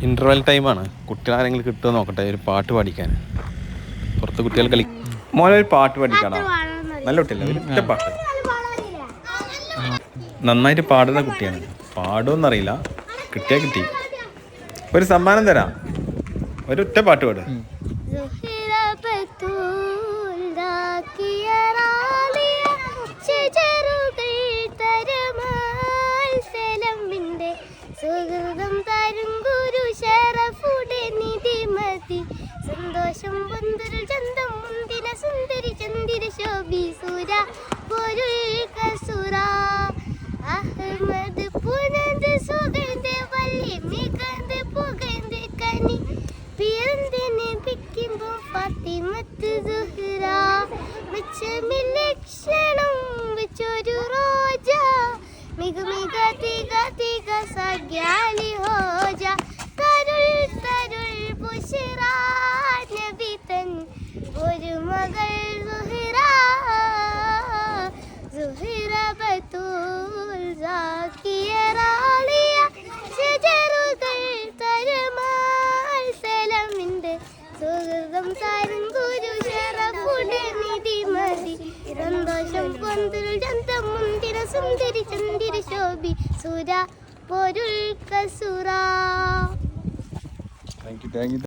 Interval ടൈമാണ്. കുട്ടികളാരെങ്കിലും കിട്ടുമോ നോക്കട്ടെ ഒരു പാട്ട് പാടിക്കാൻ. പുറത്ത് കുട്ടികൾ കളി. മോനെ ഒരു പാട്ട് പാടിക്കാണോ? നല്ല കുട്ടിയല്ല, ഒരു ഒറ്റ പാട്ട്. നന്നായിട്ട് പാടുന്ന കുട്ടിയാണ്. പാടുമെന്നറിയില്ല, കിട്ടിയാൽ കിട്ടി. ഒരു സമ്മാനം തരാം, ഒരൊറ്റ പാട്ട് പാട്. സുഹൃതം തരും ഗുരു ശരഫുടെ നിധിമതി സന്തോഷം ബന്ധുരു ചന്തം മുന്തിന സുന്ദരി ചന്ദിര ശോഭി സുര പൊരുൾ കസുര അഹമ്മദ് പുനന്ത് സുഗന്ധ വല്ലി മികന്ത് പുകന്ത് കനി പിറന്തിനെ പിക്കുമ്പോ ഫാത്തിമത്ത് സുഹ്റ ലക്ഷണം വെച്ചൊരു റോജ മിക മിക തിക തിക സഗ്യാലി ഹോ ജാ തരുൾ തരുൾ ബുശ്റ നബി തൻ ഒരു മകൾ സുഹ്റ സുഹ്റ ബത്തൂൽ സാക്കിയ റാളിയ ഷജറുകൾ തരമാൽ സലമിന്റെ സുഹൃതം തരും ഗുരു ശരഫുടെ നിധിമതി സന്തോഷം പൊന്തിൽ ചന്തം മുന്തിര സുന്ദരി ചന്ദിര ശോഭി സുര പൊരുൾ കസുര. Thank you.